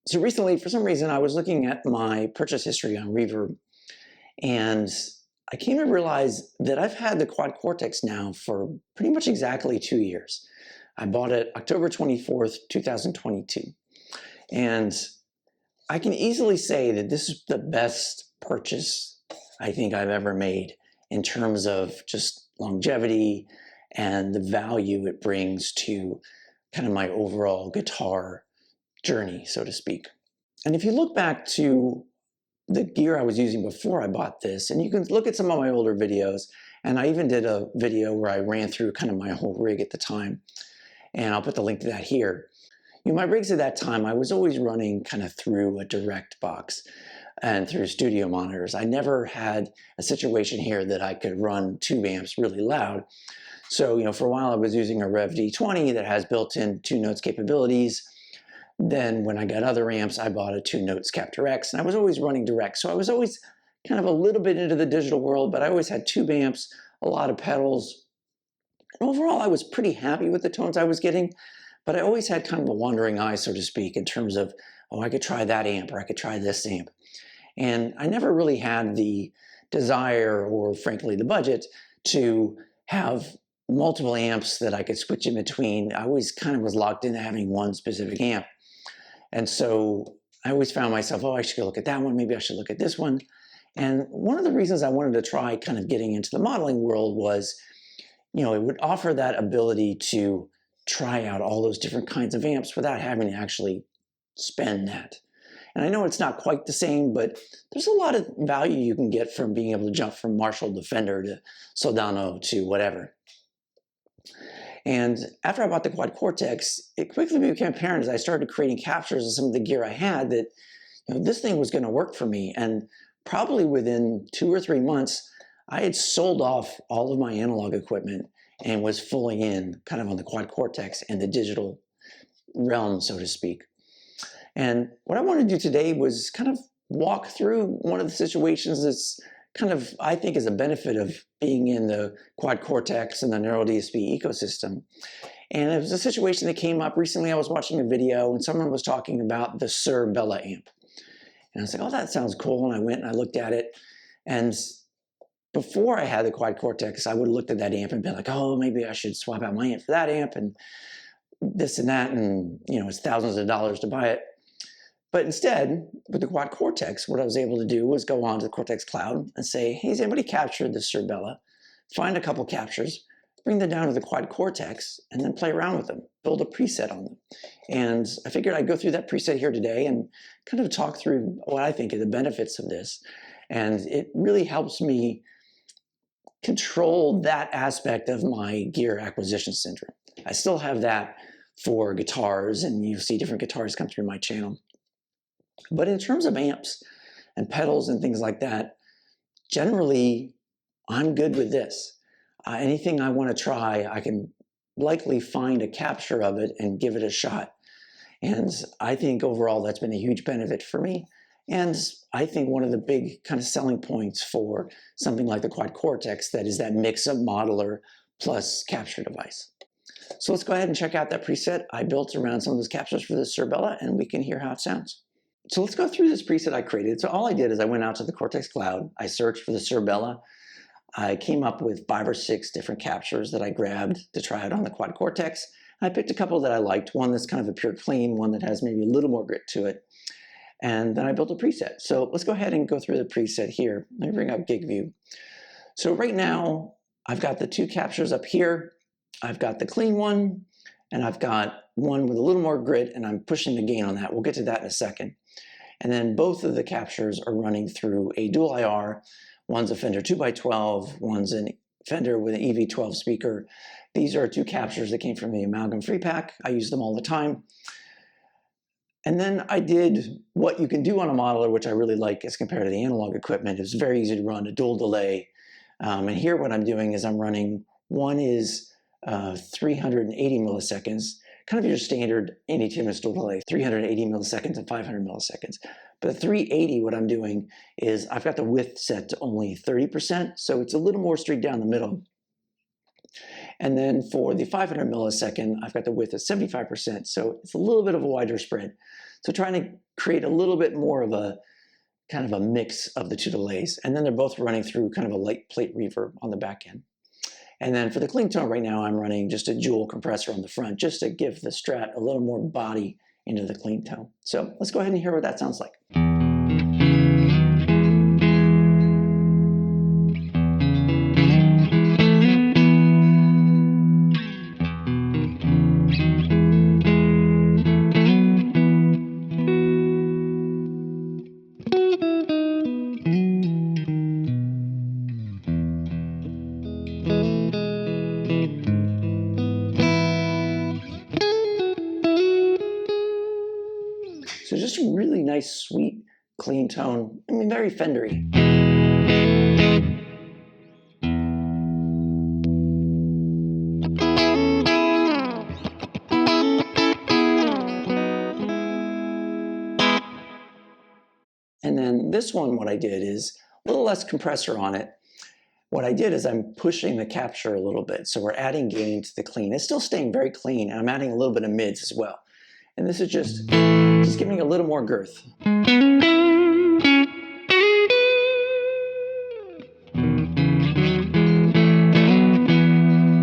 So recently, for some reason, I was looking at my purchase history on Reverb, and I came to realize that I've had the Quad Cortex now for pretty much exactly 2 years. I bought it October 24th, 2022. And I can easily say that this is the best purchase I think I've ever made in terms of just longevity and the value it brings to kind of my overall guitar journey, so to speak. And if you look back to the gear I was using before I bought this, and you can look at some of my older videos, and I even did a video where I ran through kind of my whole rig at the time, and I'll put the link to that here. You know, my rigs at that time, I was always running kind of through a direct box and through studio monitors. I never had a situation here that I could run tube amps really loud. So, you know, for a while I was using a Rev D20 that has built-in 2-notes capabilities. Then when I got other amps, I bought a 2-notes Captor X, and I was always running direct. So I was always kind of a little bit into the digital world, but I always had tube amps, a lot of pedals. And overall, I was pretty happy with the tones I was getting, but I always had kind of a wandering eye, so to speak, in terms of, oh, I could try that amp, or I could try this amp. And I never really had the desire, or frankly, the budget to have multiple amps that I could switch in between. I always kind of was locked into having one specific amp. And so I always found myself, oh, I should go look at that one. Maybe I should look at this one. And one of the reasons I wanted to try kind of getting into the modeling world was, you know, it would offer that ability to try out all those different kinds of amps without having to actually spend that. And I know it's not quite the same, but there's a lot of value you can get from being able to jump from Marshall to Fender to Soldano to whatever. And after I bought the Quad Cortex, it quickly became apparent as I started creating captures of some of the gear I had that, you know, this thing was going to work for me. And probably within 2 or 3 months, I had sold off all of my analog equipment and was fully in kind of on the Quad Cortex and the digital realm, so to speak. And what I want to do today was kind of walk through one of the situations that's kind of, I think, is a benefit of being in the Quad Cortex and the Neural DSP ecosystem. And it was a situation that came up recently. I was watching a video and someone was talking about the Suhr Bella amp. And I was like, oh, that sounds cool. And I went and I looked at it. And before I had the Quad Cortex, I would have looked at that amp and been like, oh, maybe I should swap out my amp for that amp and this and that. And, you know, it's thousands of dollars to buy it. But instead, with the Quad Cortex, what I was able to do was go onto the Cortex Cloud and say, hey, has anybody captured the Suhr Bella? Find a couple captures, bring them down to the Quad Cortex, and then play around with them, build a preset on them. And I figured I'd go through that preset here today and kind of talk through what I think are the benefits of this. And it really helps me control that aspect of my gear acquisition syndrome. I still have that for guitars, and you'll see different guitars come through my channel. But in terms of amps and pedals and things like that, generally, I'm good with this. Anything I want to try, I can likely find a capture of it and give it a shot. And I think overall that's been a huge benefit for me. And I think one of the big kind of selling points for something like the Quad Cortex, that is that mix of modeler plus capture device. So let's go ahead and check out that preset I built around some of those captures for the Suhr Bella, and we can hear how it sounds. So let's go through this preset I created. So all I did is I went out to the Cortex Cloud, I searched for the Suhr Bella, I came up with 5 or 6 different captures that I grabbed to try out on the Quad Cortex. I picked a couple that I liked, one that's kind of a pure clean, one that has maybe a little more grit to it. And then I built a preset. So let's go ahead and go through the preset here. Let me bring up Gig View. So right now, I've got the 2 captures up here. I've got the clean one, and I've got one with a little more grit, and I'm pushing the gain on that. We'll get to that in a second. And then both of the captures are running through a dual IR. One's a Fender 2x12, one's a Fender with an EV12 speaker. These are 2 captures that came from the Amalgam Free Pack. I use them all the time. And then I did what you can do on a modeler, which I really like as compared to the analog equipment. It's very easy to run a dual delay. And here what I'm doing is I'm running, one is 380 milliseconds, kind of your standard 82-minute dual delay, 380 milliseconds and 500 milliseconds. But the 380, what I'm doing is I've got the width set to only 30%, so it's a little more straight down the middle. And then for the 500 millisecond, I've got the width at 75%, so it's a little bit of a wider spread. So trying to create a little bit more of a kind of a mix of the two delays. And then they're both running through kind of a light plate reverb on the back end. And then for the clean tone right now, I'm running just a dual compressor on the front just to give the Strat a little more body into the clean tone. So let's go ahead and hear what that sounds like. So just a really nice, sweet, clean tone. I mean, very Fendery. And then this one, what I did is a little less compressor on it. What I did is I'm pushing the capture a little bit. So we're adding gain to the clean. It's still staying very clean, and I'm adding a little bit of mids as well. And this is just giving a little more girth. You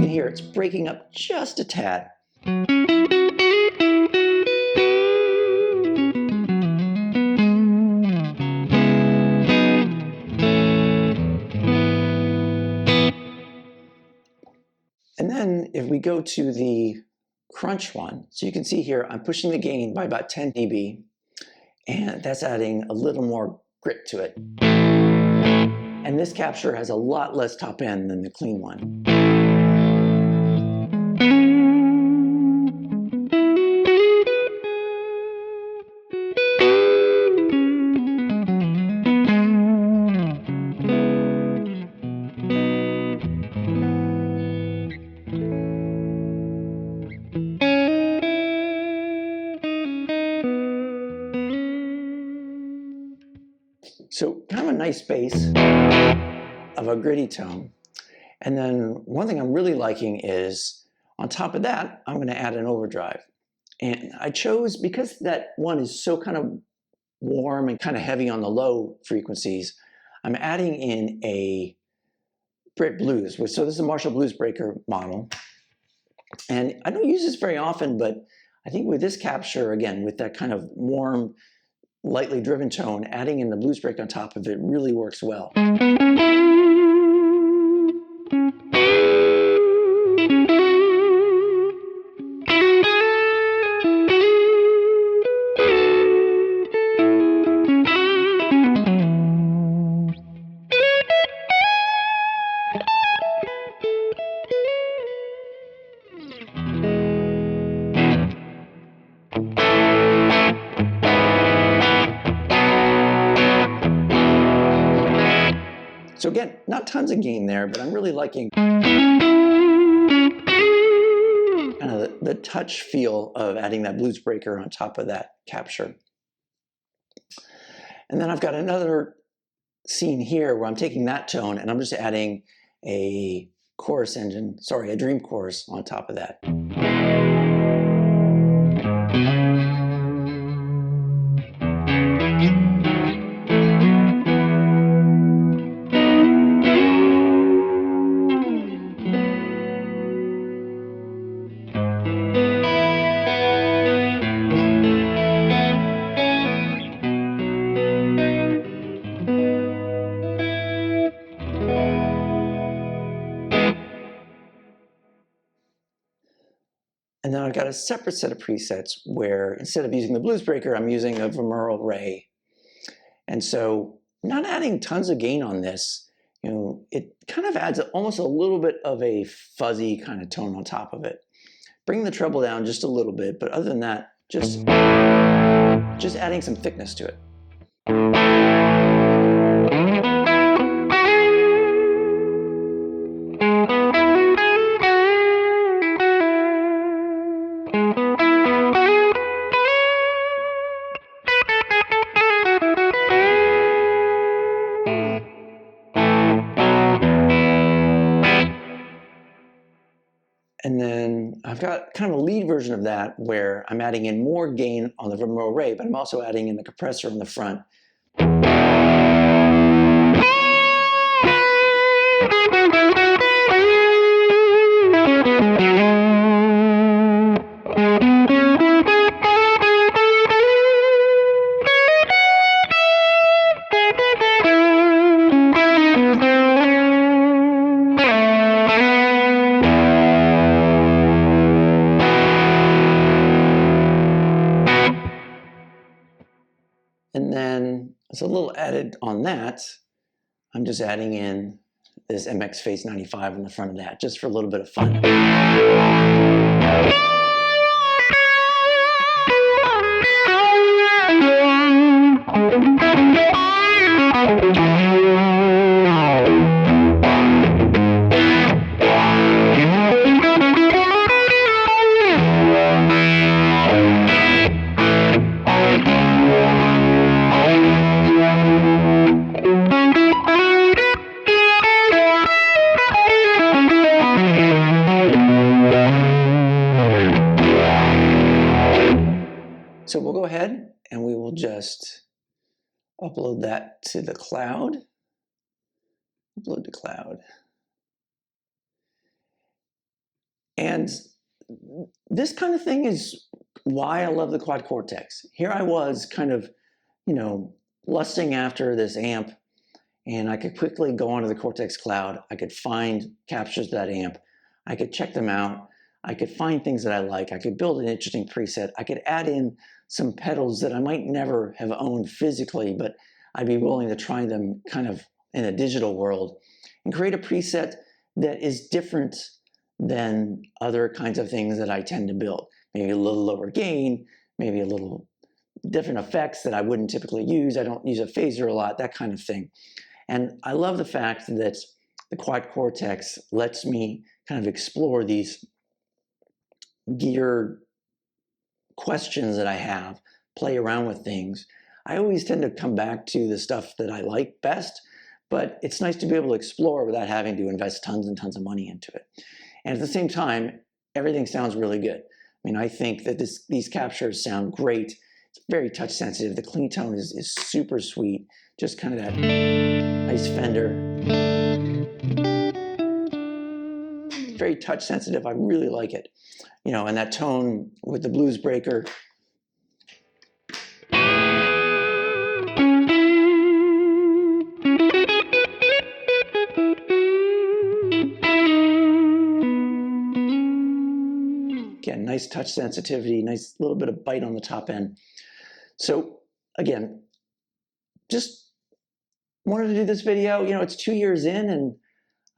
can hear it's breaking up just a tad. And then if we go to the crunch one, so you can see here, I'm pushing the gain by about 10 dB, and that's adding a little more grit to it. And this capture has a lot less top end than the clean one. So kind of a nice bass of a gritty tone. And then one thing I'm really liking is, on top of that, I'm going to add an overdrive. And I chose, because that one is so kind of warm and kind of heavy on the low frequencies, I'm adding in a Brit Blues. So this is a Marshall Blues Breaker model. And I don't use this very often, but I think with this capture, again, with that kind of warm, lightly driven tone, adding in the blues break on top of it really works well. So again, not tons of gain there, but I'm really liking kind of the touch feel of adding that blues breaker on top of that capture. And then I've got another scene here where I'm taking that tone and I'm just adding a chorus engine, sorry, a dream chorus on top of that. And then I've got a separate set of presets where instead of using the blues breaker, I'm using a Vermeerl Ray. And so not adding tons of gain on this, it kind of adds almost a little bit of a fuzzy kind of tone on top of it. Bring the treble down just a little bit, but other than that, just adding some thickness to it. And then I've got kind of a lead version of that where I'm adding in more gain on the remote array, but I'm also adding in the compressor in the front. And then as a little added on that, I'm just adding in this MX Phase 95 in the front of that, just for a little bit of fun. So we'll go ahead and we will just upload that to the cloud. Upload to cloud. And this kind of thing is why I love the Quad Cortex. Here I was kind of, lusting after this amp, and I could quickly go onto the Cortex cloud. I could find captures of that amp. I could check them out. I could find things that I like. I could build an interesting preset. I could add in some pedals that I might never have owned physically, but I'd be willing to try them kind of in a digital world and create a preset that is different than other kinds of things that I tend to build. Maybe a little lower gain, maybe a little different effects that I wouldn't typically use. I don't use a phaser a lot, that kind of thing. And I love the fact that the Quad Cortex lets me kind of explore these gear questions that I have, play around with things. I always tend to come back to the stuff that I like best, but it's nice to be able to explore without having to invest tons and tons of money into it. And at the same time, everything sounds really good. I mean, I think that these captures sound great. It's very touch sensitive. The clean tone is super sweet. Just kind of that nice Fender. Very touch sensitive. I really like it. And that tone with the blues breaker. Again, nice touch sensitivity, nice little bit of bite on the top end. So again, just wanted to do this video. It's 2 years in, and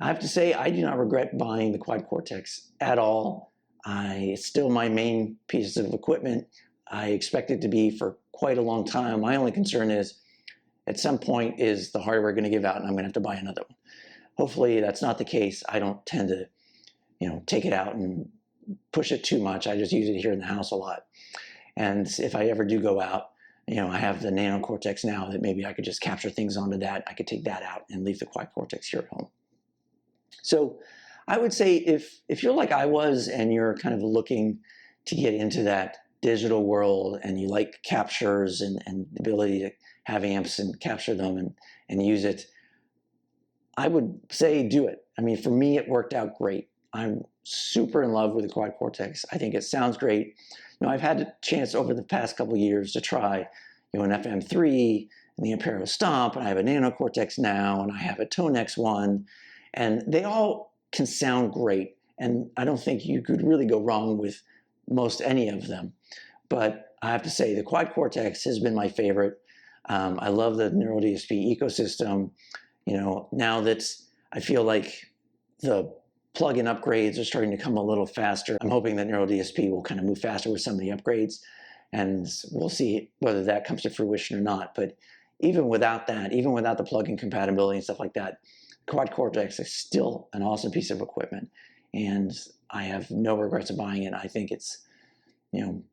I have to say I do not regret buying the Quad Cortex at all. It's still my main piece of equipment. I expect it to be for quite a long time. My only concern is at some point is the hardware going to give out and I'm going to have to buy another one. Hopefully that's not the case. I don't tend to, take it out and push it too much. I just use it here in the house a lot. And if I ever do go out, I have the Nano Cortex now that maybe I could just capture things onto that. I could take that out and leave the Quad Cortex here at home. So I would say if you're like I was and you're kind of looking to get into that digital world and you like captures and the ability to have amps and capture them and use it, I would say do it. I mean, for me, it worked out great. I'm super in love with the Quad Cortex. I think it sounds great. I've had a chance over the past couple of years to try, an FM3 and the Imperial Stomp, and I have a Nano Cortex now, and I have a Tonex one, and they all can sound great. And I don't think you could really go wrong with most any of them. But I have to say, the Quad Cortex has been my favorite. I love the Neural DSP ecosystem. Now that I feel like the plug-in upgrades are starting to come a little faster, I'm hoping that Neural DSP will kind of move faster with some of the upgrades, and we'll see whether that comes to fruition or not. But even without that, even without the plug-in compatibility and stuff like that, Quad Cortex is still an awesome piece of equipment, and I have no regrets of buying it. I think it's,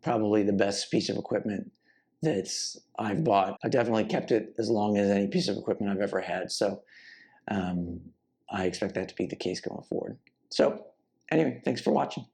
probably the best piece of equipment that I've bought. I definitely kept it as long as any piece of equipment I've ever had. So I expect that to be the case going forward. So Anyway, thanks for watching.